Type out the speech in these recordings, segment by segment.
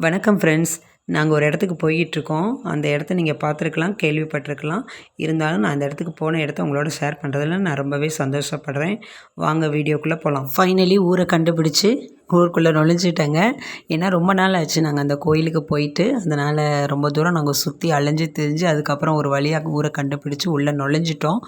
வணக்கம் ஃப்ரெண்ட்ஸ். நாங்கள் ஒரு இடத்துக்கு போய்கிட்டுருக்கோம். அந்த இடத்த நீங்கள் பார்த்துருக்கலாம், கேள்விப்பட்டிருக்கலாம். இருந்தாலும் நான் அந்த இடத்துக்கு போன இடத்த உங்களோட ஷேர் பண்ணுறதுல நான் ரொம்பவே சந்தோஷப்படுறேன். வாங்க வீடியோக்குள்ளே போகலாம். ஃபைனலி ஊரை கண்டுபிடிச்சி ஊருக்குள்ளே நுழைஞ்சிட்டேங்க. ஏன்னா ரொம்ப நாள் ஆச்சு நாங்கள் அந்த கோயிலுக்கு போயிட்டு. அதனால் ரொம்ப தூரம் நாங்கள் சுற்றி அலைஞ்சு திரிஞ்சு அதுக்கப்புறம் ஒரு வழியாக ஊரை கண்டுபிடிச்சி உள்ளே நுழைஞ்சிட்டோம்.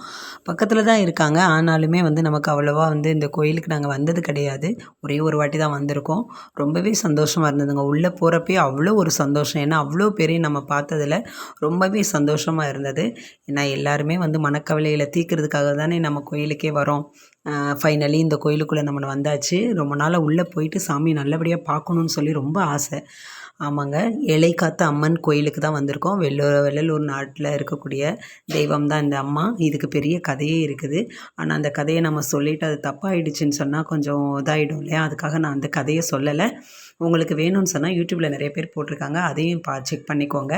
பக்கத்தில் தான் இருக்காங்க. ஆனாலுமே நமக்கு அவ்வளோவா இந்த கோயிலுக்கு நாங்கள் வந்தது கிடையாது. ஒரே ஒரு வாட்டி தான் வந்திருக்கோம். ரொம்பவே சந்தோஷமாக இருந்ததுங்க. உள்ளே போகிறப்பயே அவ்வளோ ஒரு சந்தோஷம். ஏன்னா அவ்வளோ பேரையும் நம்ம பார்த்ததில் ரொம்பவே சந்தோஷமாக இருந்தது. ஏன்னா எல்லாருமே மனக்கவலைகளை தீர்க்கிறதுக்காக தானே நம்ம கோயிலுக்கே வரோம். ஃபைனலி இந்த கோயிலுக்குள்ளே நம்ம வந்தாச்சு. ரொம்ப நாளாக உள்ளே போயிட்டு சாமி நல்லபடியாக பார்க்கணுன்னு சொல்லி ரொம்ப ஆசை. ஆமாங்க, ஏழைக்காத்த அம்மன் கோயிலுக்கு தான் வந்திருக்கோம். வெள்ளலூர் நாட்டில் இருக்கக்கூடிய தெய்வம் தான் இந்த அம்மா. இதுக்கு பெரிய கதையே இருக்குது. ஆனால் அந்த கதையை நம்ம சொல்லிவிட்டு அது தப்பாகிடுச்சின்னு சொன்னால் கொஞ்சம் இதாகிடும் இல்லையா? அதுக்காக நான் அந்த கதையை சொல்லலை. உங்களுக்கு வேணும்னு சொன்னால் யூடியூப்பில் நிறைய பேர் போட்டிருக்காங்க, அதையும் செக் பண்ணிக்கோங்க.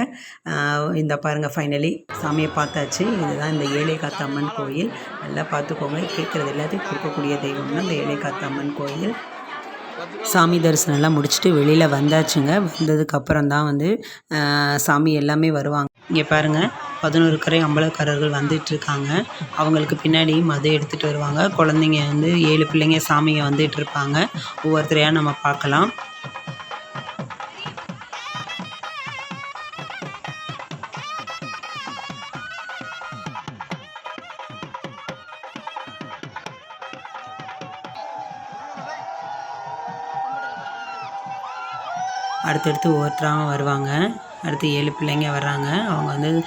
இந்த பாருங்கள், ஃபைனலி சாமியை பார்த்தாச்சு. இதுதான் இந்த ஏழைக்காத்த அம்மன் கோயில். நல்லா பார்த்துக்கோங்க. கேட்குறது எல்லாத்தையும் கொடுக்கக்கூடிய தெய்வம்னா இந்த ஏழைக்காத்த அம்மன் கோயில். சாமி தரிசனம்லாம் முடிச்சுட்டு வெளியில் வந்தாச்சுங்க. வந்ததுக்கப்புறம் தான் சாமி எல்லாமே வருவாங்க. இங்கே பாருங்கள், 11 கரை அம்பலக்காரர்கள் வந்துட்டுருக்காங்க. அவங்களுக்கு பின்னாடி மதம் எடுத்துகிட்டு வருவாங்க. குழந்தைங்க 7 பிள்ளைங்க சாமிங்க வந்துட்டுருப்பாங்க. ஒவ்வொருத்தரையாக நம்ம பார்க்கலாம். அடுத்தடுத்து ஒவ்வொருத்தராக வருவாங்க. அடுத்து 7 பிள்ளைங்க வர்றாங்க. அவங்க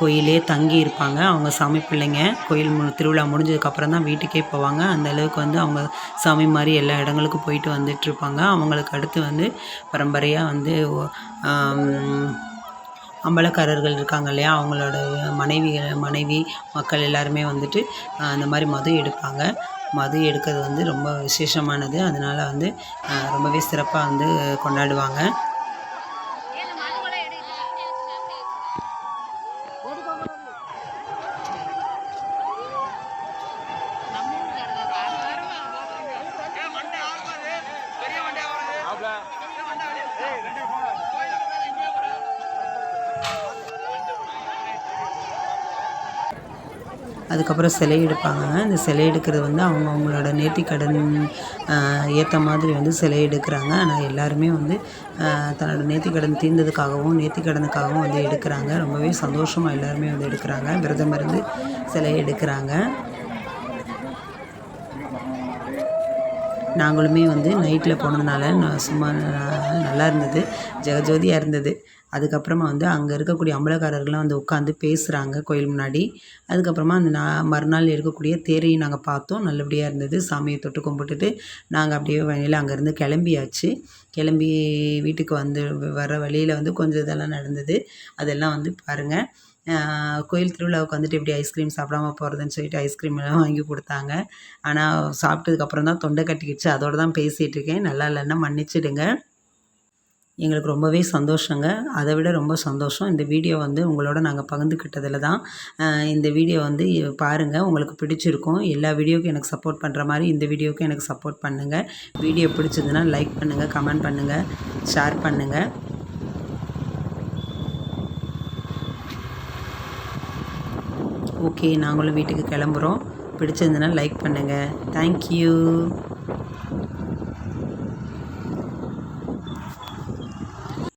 கோயிலே தங்கி இருப்பாங்க. அவங்க சாமி பிள்ளைங்க. கோயில் திருவிழா முடிஞ்சதுக்கப்புறம் தான் வீட்டுக்கே போவாங்க. அந்த அளவுக்கு அவங்க சாமி மாதிரி எல்லா இடங்களுக்கும் போயிட்டு வந்துட்டுருப்பாங்க. அவங்களுக்கு அடுத்து பரம்பரையாக அம்பலக்காரர்கள் இருக்காங்க இல்லையா? அவங்களோட மனைவி மக்கள் எல்லாருமே அந்த மாதிரி மது எடுப்பாங்க. மது எடுக்கிறது ரொம்ப விசேஷமானது. அதனால் ரொம்பவே சிறப்பாக கொண்டாடுவாங்க. அதுக்கப்புறம் சிலை எடுப்பாங்க. இந்த சிலை எடுக்கிறது அவங்களோட நேர்த்திக்கடன் ஏற்ற மாதிரி சிலை எடுக்கிறாங்க. ஆனால் எல்லாருமே தன்னோட நேர்த்திக்கடன் தீர்ந்ததுக்காகவும் நேர்த்திக்கடனுக்காகவும் எடுக்கிறாங்க. ரொம்பவே சந்தோஷமாக எல்லாருமே எடுக்கிறாங்க. விரதம் இருந்து சிலை எடுக்கிறாங்க. நாங்களுமே நைட்டில் போனதுனால சும்மா நல்லா இருந்தது, ஜெகஜோதியாக இருந்தது. அதுக்கப்புறமா அங்கே இருக்கக்கூடிய அம்பலக்காரர்கள்லாம் உட்காந்து பேசுகிறாங்க கோயில் முன்னாடி. அதுக்கப்புறமா மறுநாள் இருக்கக்கூடிய தேரையும் நாங்கள் பார்த்தோம். நல்லபடியாக இருந்தது. சாமியை தொட்டு கும்பிட்டுட்டு நாங்கள் அப்படியே வழியில் அங்கேருந்து கிளம்பியாச்சு. கிளம்பி வீட்டுக்கு வர வழியில் கொஞ்சம் இதெல்லாம் நடந்தது. அதெல்லாம் பாருங்கள். கோயில் திருவிழாவுக்கு எப்படி ஐஸ்கிரீம் சாப்பிடாம போகிறதுன்னு சொல்லிட்டு ஐஸ்கிரீம்லாம் வாங்கி கொடுத்தாங்க. ஆனால் சாப்பிட்டதுக்கப்புறம் தான் தொண்டை கட்டிக்கிடுச்சு. அதோடு தான் பேசிகிட்ருக்கேன். நல்லா இல்லைன்னா மன்னிச்சிடுங்க. எங்களுக்கு ரொம்பவே சந்தோஷங்க. அதை விட ரொம்ப சந்தோஷம் இந்த வீடியோ உங்களோட நாங்கள் பகிர்ந்துக்கிட்டதில் தான். இந்த வீடியோ பாருங்கள், உங்களுக்கு பிடிச்சிருக்கும். எல்லா வீடியோவுக்கும் எனக்கு சப்போர்ட் பண்ணுற மாதிரி இந்த வீடியோவுக்கும் எனக்கு சப்போர்ட் பண்ணுங்கள். வீடியோ பிடிச்சதுன்னா லைக் பண்ணுங்கள், கமெண்ட் பண்ணுங்கள், ஷேர் பண்ணுங்கள். ஓகே, நாங்களும் வீட்டுக்கு கிளம்புறோம். பிடிச்சிருந்ததுன்னா லைக் பண்ணுங்கள். தேங்க்யூ.